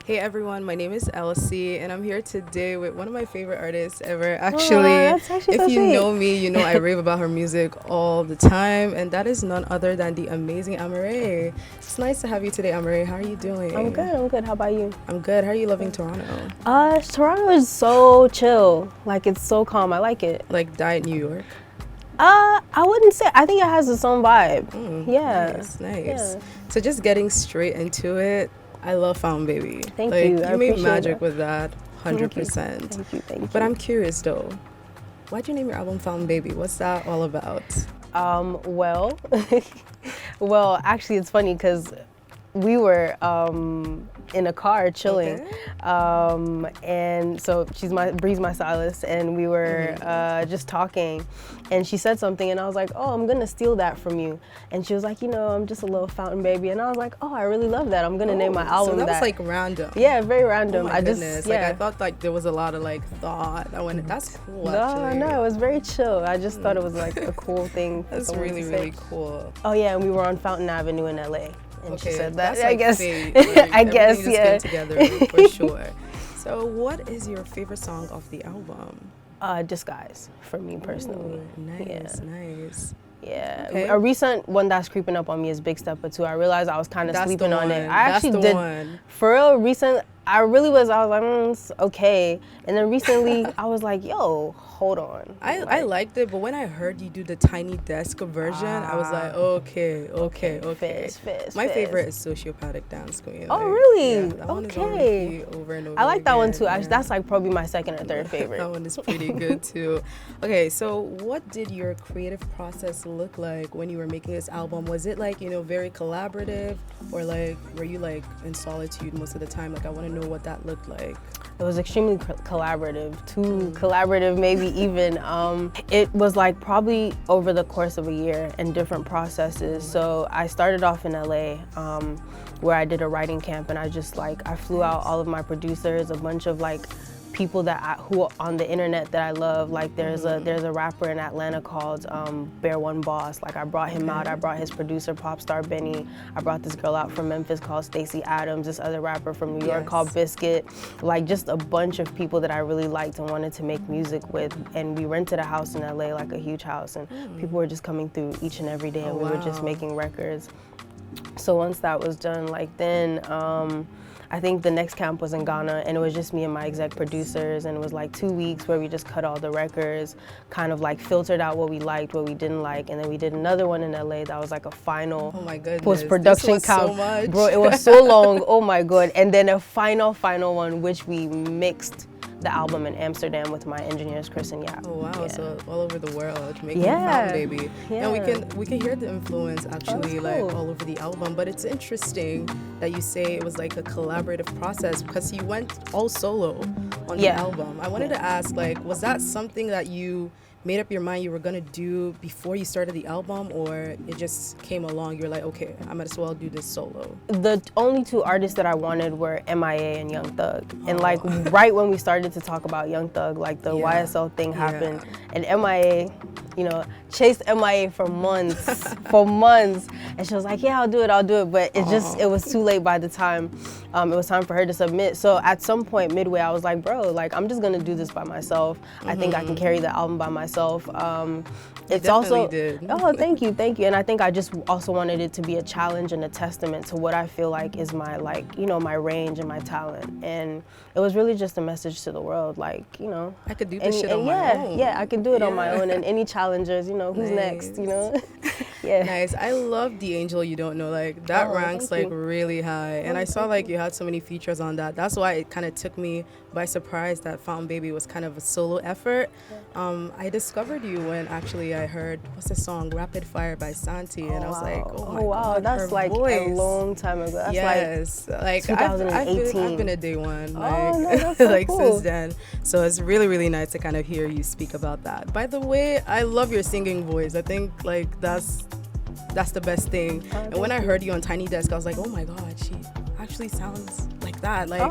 Hey everyone, my name is Elsie, and I'm here today with one of my favorite artists ever. That's actually If so you sweet. know me, you know I rave about her music all the time, and that is none other than the amazing Amaarae. It's nice to have you today, Amaarae. How are you I'm doing? good. I'm good. How about you? I'm good. How are you loving Toronto? Toronto is so chill. Like it's so calm. I like it. Like Diet New York? I wouldn't say. I think it has its own vibe. Yeah. Nice, nice. Yeah. So just getting straight into it, I love Fountain Baby. Thank you. Like I you made appreciate magic that. with that, Thank you. 100%. Thank you. Thank But you. I'm curious though, why'd you name your album Fountain Baby? What's that all about? Well, well, actually, it's funny because we were in a car chilling, Okay. and so Bree's my stylist, and we were just talking, and she said something, and I was like, oh, I'm gonna steal that from you, and she was like, I'm just a little fountain baby, and I was like, oh, I really love that. I'm gonna name my album So that was that. like random. Yeah, very Oh random. my goodness. Like yeah. I thought like there was a lot of like thought. I went, that's cool No, actually. no, it was very chill. I just thought it was like a cool thing. for That's someone to really, say. really cool. Oh yeah, and we were on Fountain Avenue in LA, and she Okay, said that. that's I like guess. fate. Like, I guess, everything yeah. just came together for sure. So what is your favorite song off the album? Disguise for me personally. Ooh, nice, nice. Yeah. Okay. A recent one that's creeping up on me is Big Stepper 2. I realized I was kind of That's the sleeping on it. one. I That's actually the did. one. For real, I was like, it's okay. And then recently, I was like, yo, hold on. I liked it, but when I heard you do the tiny desk version, I was like, okay. Fizz. My favorite is Sociopathic Dance Queen. Oh, Like, really? Yeah, that one is on Okay. repeat over and over. I like that one again, too. Actually, yeah. that's like probably my second or third That favorite. one is pretty good too. Okay, so what did your creative process look like when you were making this album? Was it like, very collaborative, or like were you like in solitude most of the time? Like I want to know what that looked like. It was extremely collaborative, too collaborative maybe even. It was like probably over the course of a year and different processes. So I started off in LA where I did a writing camp, and I flew out all of my producers, a bunch of like people who on the internet that I love. Like there's a rapper in Atlanta called Bear One Boss. Like I brought him out. I brought his producer Pop Star Benny. I brought this girl out from Memphis called Stacey Adams. This other rapper from New York called Biscuit. Like just a bunch of people that I really liked and wanted to make music with. And we rented a house in LA, like a huge house, and people were just coming through each and every day, and we were just making records. So once that was done, then I think the next camp was in Ghana, and it was just me and my exec producers, and it was like 2 weeks where we just cut all the records, kind of like filtered out what we liked, what we didn't like, and then we did another one in LA that was like a final post-production camp. So much. Bro, it was so long, oh my god. And then a final one which we mixed the album in Amsterdam with my engineers Chris and Yap. Oh wow! Yeah. So all over the world making Yeah. Fountain Baby, Yeah. and we can hear the influence actually that's like cool. all over the album. But it's interesting that you say it was like a collaborative process because you went all solo on the Yeah. album. I wanted to ask, like, was that something that you made up your mind you were gonna do before you started the album, or it just came along? You were like, okay, I might as well do this solo. The only two artists that I wanted were MIA and Young Thug. And like right when we started to talk about Young Thug, like the Yeah. YSL thing happened, Yeah. and MIA, chased MIA for months, and she was like, yeah, I'll do it, but it was too late by the time it was time for her to submit. So at some point midway, I was like, bro, like I'm just gonna do this by myself. I think I can carry the album by myself. It's also did. Oh, thank you. And I think I just also wanted it to be a challenge and a testament to what I feel like is my my range and my talent. And it was really just a message to the world, I could do this shit on my own. Yeah, I can do it on my own. And any challengers, who's next, Yeah. Nice. I love The Angel You Don't Know. Like that ranks thank like you. really high. And I saw like you had so many features on that. That's why it kind of took me by surprise that Fountain Baby was kind of a solo effort. I discovered you when actually I heard, what's the song, Rapid Fire by Santi, and I was like, oh my God, that's her like voice. a long time ago. That's Yes, like I've been a day one, like, no, that's so like cool. since then. So it's really, really nice to kind of hear you speak about that. By the way, I love your singing voice. I think like that's the best thing. And when I heard you on Tiny Desk, I was like, oh my God, she actually sounds like that. Like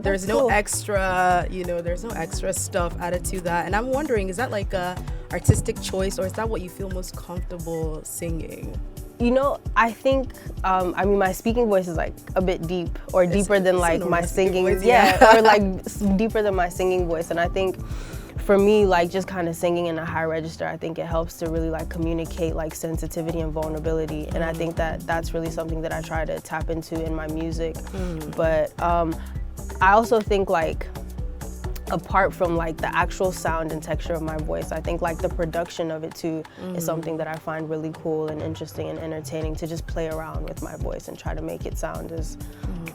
there's that's no cool. extra, there's no extra stuff added to that. And I'm wondering, is that like a artistic choice, or is that what you feel most comfortable singing? You know, I think, I mean, my speaking voice is like a bit deep, or deeper than like my singing, voice, yeah, or like deeper than my singing voice. And I think for me, like just kind of singing in a high register, I think it helps to really like communicate like sensitivity and vulnerability. And I think that that's really something that I try to tap into in my music. But I also think like, apart from like the actual sound and texture of my voice, I think like the production of it too is something that I find really cool and interesting and entertaining, to just play around with my voice and try to make it sound as,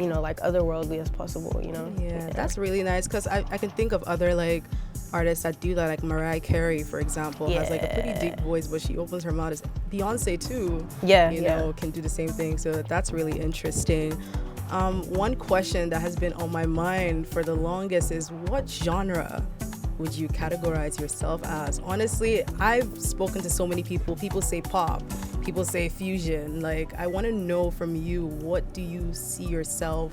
you know, like otherworldly as possible, you know? Yeah, that's really nice, because I can think of other like artists that do that, like Mariah Carey, for example, has like a pretty deep voice, but she opens her mouth. As Beyonce too, you know, can do the same thing. So that's really interesting. One question that has been on my mind for the longest is, what genre would you categorize yourself as? Honestly, I've spoken to so many people. People say pop, people say fusion. Like, I want to know from you, what do you see yourself,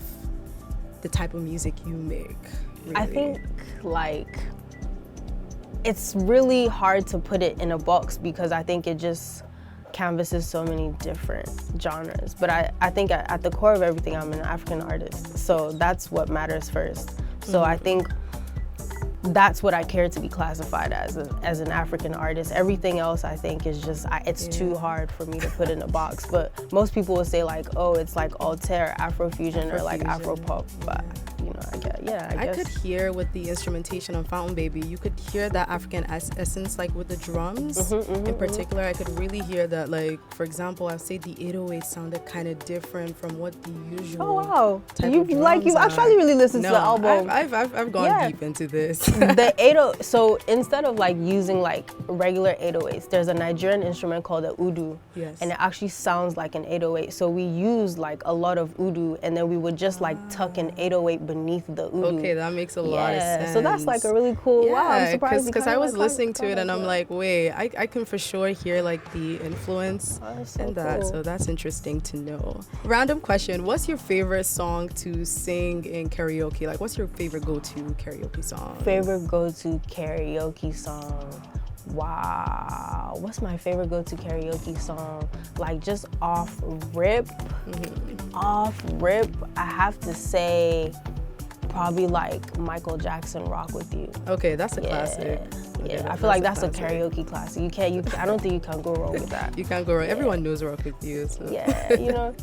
the type of music you make? Really? I think like it's really hard to put it in a box, because I think it just canvases so many different genres. But I think at the core of everything, I'm an African artist. So that's what matters first. So I think that's what I care to be classified as an African artist. Everything else, I think, is just, it's too hard for me to put in a box. But most people will say like, oh, it's like alter, Afrofusion, or like Afropop. But you know, I guess. I could hear with the instrumentation on Fountain Baby, you could hear that African essence, like with the drums in particular. I could really hear that, like, for example, I'd say the 808 sounded kind of different from what the usual. Oh wow! You've actually really listened to the album. I've gone deep into this. The 808. So instead of like using like regular 808s, there's a Nigerian instrument called the udu. Yes. And it actually sounds like an 808. So we use like a lot of udu, and then we would just like tuck an 808 beneath the udu. Okay, that makes a lot of sense. So that's like a really cool. Wow, I'm surprised. Because I was listening to it and I'm like, wait, I can for sure hear like the influence in that. Cool. So that's interesting to know. Random question: what's your favorite song to sing in karaoke? Like, what's your favorite go-to karaoke song? Favorite go-to karaoke song? Wow, what's my favorite go-to karaoke song? Like just off rip, I have to say probably like Michael Jackson, Rock With You. Okay, that's a classic. Yeah, I feel like that's a karaoke classic. I don't think you can go wrong with that. You can't go wrong. Everyone knows Rock With You. So. Yeah, you know.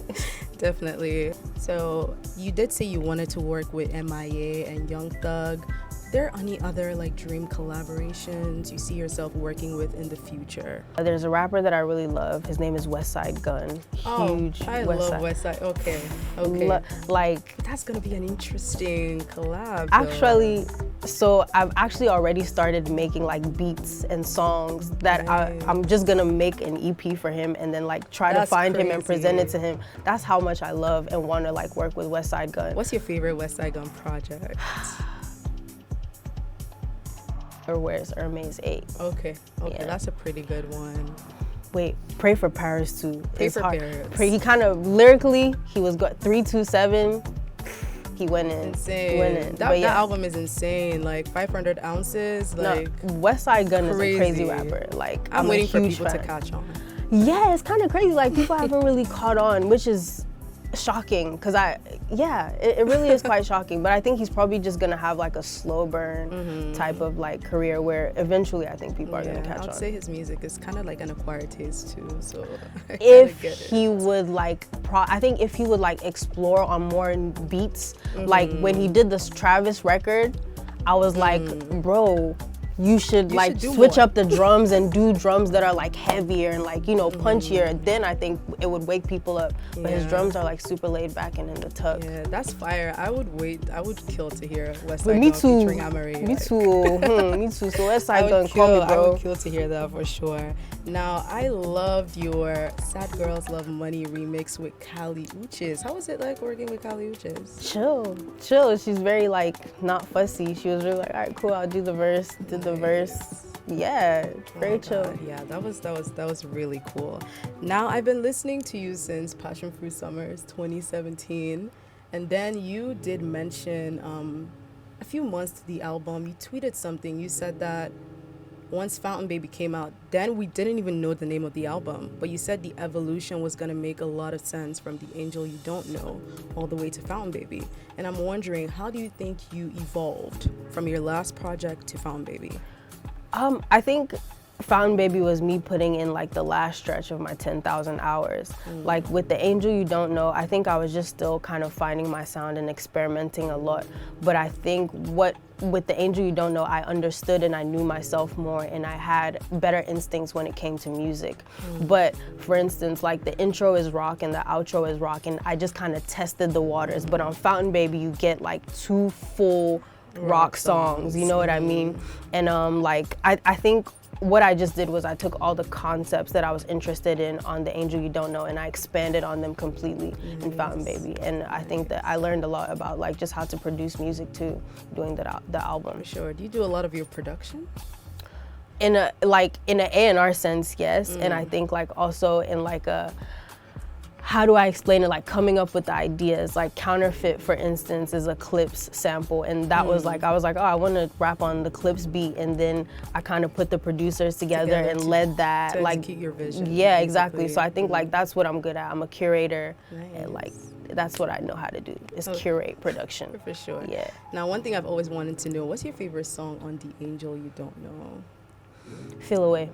Definitely. So you did say you wanted to work with MIA and Young Thug. Are there any other like dream collaborations you see yourself working with in the future? There's a rapper that I really love. His name is Westside Gunn. Huge. I love Westside. Okay. Like, that's gonna be an interesting collab. Actually, so I've actually already started making like beats and songs that I'm just gonna make an EP for him, and then like try to find him and present it to him. That's how much I love and want to like work with Westside Gunn. What's your favorite Westside Gunn project? Or Where's Hermes 8. Okay, that's a pretty good one. Wait, Pray for Paris too. Pray for Paris. He kind of lyrically, he was 327. He went in. Insane. That album is insane. Like 500 ounces. Like Westside Gunn is a crazy rapper. Like I'm waiting for people fan. to catch on. Yeah, it's kind of crazy. Like people haven't really caught on, which is shocking, because it really is quite shocking. But I think he's probably just gonna have like a slow burn type of like career, where eventually I think people are gonna catch on. I'd say his music is kind of like an acquired taste too. So if he would like, I think if he would like explore on more beats, like when he did this Travis record, I was like, bro, you should like switch up the drums and do drums that are like heavier and like, you know, punchier. Then I think it would wake people up. But his drums are like super laid back and in the tuck. Yeah, that's fire. I would kill to hear Westside Gunn featuring Amaarae. Me too. Me too. So Westside Gunn, call me, bro. I would kill to hear that for sure. Now, I loved your Sad Girls Love Money remix with Kali Uchis. How was it like working with Kali Uchis? Chill. She's very like not fussy. She was really like, all right, cool, I'll do the verse. Did the verse. Yeah, very chill. Yeah, that was really cool. Now, I've been listening to you since Passion Fruit Summers 2017, and then you did mention a few months to the album. You tweeted something. You said that once Fountain Baby came out, then we didn't even know the name of the album. But you said the evolution was going to make a lot of sense from The Angel You Don't Know all the way to Fountain Baby. And I'm wondering, how do you think you evolved from your last project to Fountain Baby? I think Fountain Baby was me putting in like the last stretch of my 10,000 hours. Like with The Angel You Don't Know, I think I was just still kind of finding my sound and experimenting a lot. But I think with The Angel You Don't Know, I understood and I knew myself more and I had better instincts when it came to music. But for instance, like the intro is rock and the outro is rock, and I just kind of tested the waters. But on Fountain Baby, you get like 2 full rock songs, you know what I mean? And like I think what I just did was I took all the concepts that I was interested in on The Angel You Don't Know and I expanded on them completely in Fountain Baby. And I think that I learned a lot about like just how to produce music too, doing the album. For sure. Do you do a lot of your production? In a A&R sense, yes. And I think like also in like a, how do I explain it? Like coming up with the ideas, like Counterfeit, for instance, is a Clips sample. And that was like, I was like, oh, I want to rap on the Clips beat. And then I kind of put the producers together and led that. To like, execute your vision. Yeah, basically. exactly. So I think like that's what I'm good at. I'm a curator and like, that's what I know how to do, is curate production. For sure. Yeah. Now, one thing I've always wanted to know, what's your favorite song on The Angel You Don't Know? Feel Away.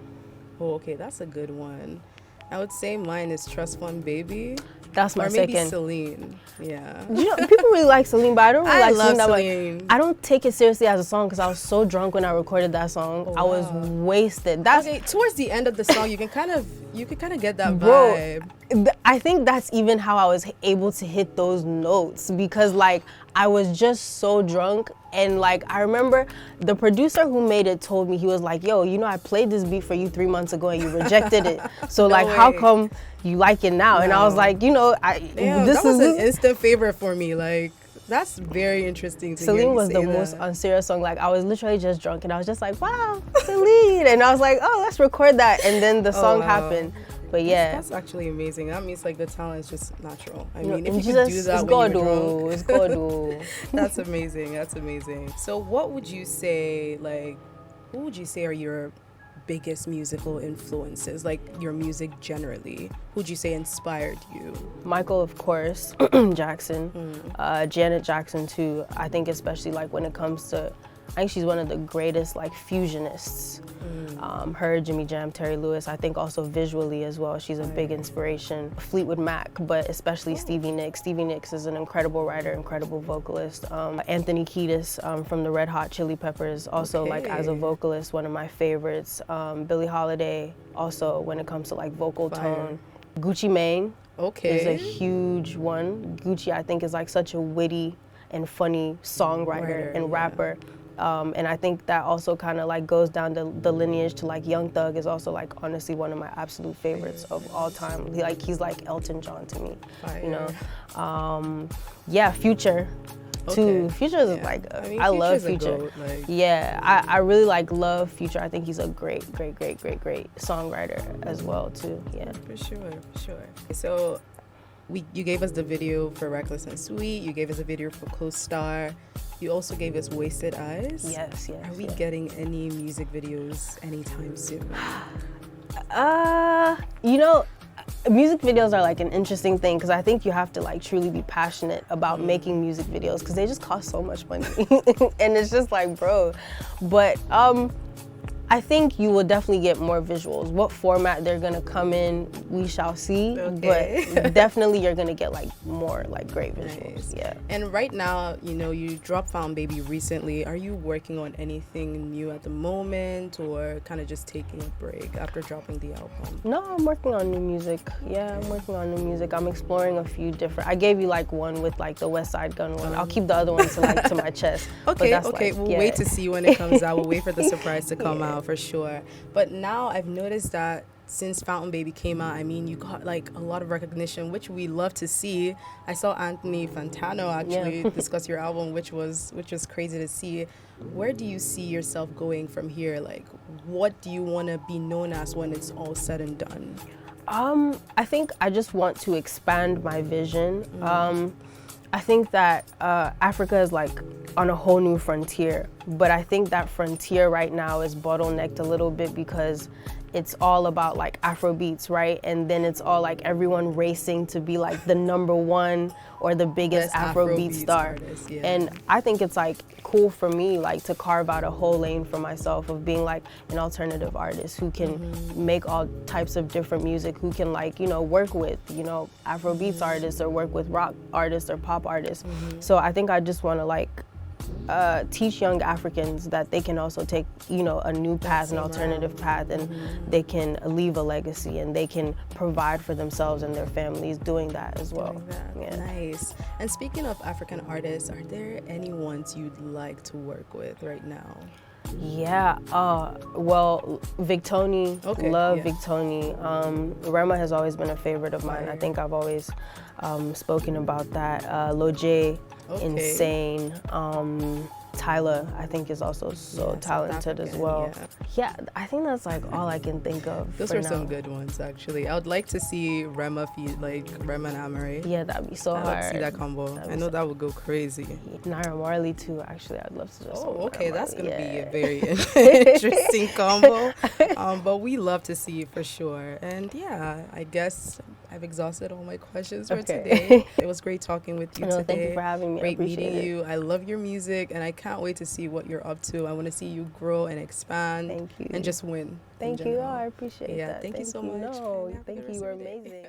Oh, okay, that's a good one. I would say mine is Trust Fund Baby. That's my or maybe second. Celine. Yeah. You know, people really like Celine, but I don't really I like love Celine. Celine. I don't take it seriously as a song because I was so drunk when I recorded that song. Oh, I was wow. wasted. That's Okay, towards the end of the song, you can kind of get that Bro, vibe. I think that's even how I was able to hit those notes because like I was just so drunk. And like I remember the producer who made it told me, he was like, yo, you know, I played this beat for you 3 months ago and you rejected it. So like, how come you like it now? And I was like, you know, That was an instant favorite for me. Like, that's very interesting to hear Celine you was say the that. most unserious song. Like I was literally just drunk and I was just like, wow, Celine. And I was like, oh, let's record that. And then the song happened. But yeah. That's actually amazing. That means like the talent is just natural. I You know, mean, if and you could do Jesus, that it's when God, you're drunk. it's God. That's amazing. That's amazing. So what would you say, like, who would you say are your biggest musical influences, like your music generally? Who would you say inspired you? Michael, of course, Jackson, Janet Jackson too. I think especially like when it comes to, I think she's one of the greatest like fusionists. Her, Jimmy Jam, Terry Lewis. I think also visually as well, she's a big inspiration. Fleetwood Mac, but especially Stevie Nicks. Stevie Nicks is an incredible writer, incredible vocalist. Anthony Kiedis from the Red Hot Chili Peppers, also like as a vocalist, one of my favorites. Billie Holiday, also when it comes to like vocal tone. Gucci Mane is a huge one. Gucci, I think, is like such a witty and funny songwriter and rapper. And I think that also kind of like goes down the lineage to like Young Thug is also like honestly one of my absolute favorites of all time. He's like Elton John to me, you know. Yeah, Future too. Future is like I love Future. Yeah, I really like love Future. I think he's a great songwriter as well too. Yeah, for sure. So you gave us the video for Reckless and Sweet. You gave us a video for Co-Star. You also gave us Wasted Eyes. Yes. Are we getting any music videos anytime soon? You know, music videos are like an interesting thing because I think you have to like truly be passionate about making music videos because they just cost so much money. And it's just like, bro. But I think you will definitely get more visuals. What format they're gonna come in, we shall see. But definitely you're gonna get like more like great visuals. Yeah. And right now, you know, you dropped Found Baby recently. Are you working on anything new at the moment or kind of just taking a break after dropping the album? No, I'm working on new music. Yeah, I'm working on new music. I'm exploring a few different. I gave you like one with like the West Side Gun one. I'll keep the other one to like to my chest. Okay. We'll wait to see when it comes out. We'll wait for the surprise to come out. For sure. But now I've noticed that since Fountain Baby came out, I mean, you got like a lot of recognition, which we love to see. I saw Anthony Fantano actually discuss your album, which was crazy to see. Where do you see yourself going from here? Like, what do you want to be known as when it's all said and done? I think I just want to expand my vision. I think that Africa is like on a whole new frontier, but I think that frontier right now is bottlenecked a little bit because it's all about like Afro beats, right? And then it's all like everyone racing to be like the #1 or the biggest Afro beat star. Artist, yeah. And I think it's like cool for me like to carve out a whole lane for myself of being like an alternative artist who can make all types of different music, who can like, you know, work with, you know, Afro beats artists or work with rock artists or pop artists. So I think I just want to like teach young Africans that they can also take, you know, a new path, an alternative path, and they can leave a legacy and they can provide for themselves and their families doing that as well. Yeah. Nice. And speaking of African artists, are there any ones you'd like to work with right now? Yeah, well, Victoni, love yeah. Victoni. Rema has always been a favorite of mine. I think I've always spoken about that. Lojay, insane. Tyler, I think, is also so talented as well. Yeah, I think that's like all I can think of. Those for were now. some good ones, actually. I would like to see Rema like Rema and Amaarae. Yeah, that'd be so I'd hard. like to see that combo. I know that would go crazy. Naira Marley too, actually. I'd love to do some Okay, Naira that's Marley. gonna be a very interesting combo. But we love to see it for sure. And yeah, I guess I've exhausted all my questions for today. It was great talking with you today. Thank you for having me. Great meeting you. I love your music, and I can't wait to see what you're up to. I want to see you grow and expand. Thank you. And just win. Thank you. Oh, I appreciate that. Thank you so much. No, thank you. You were amazing.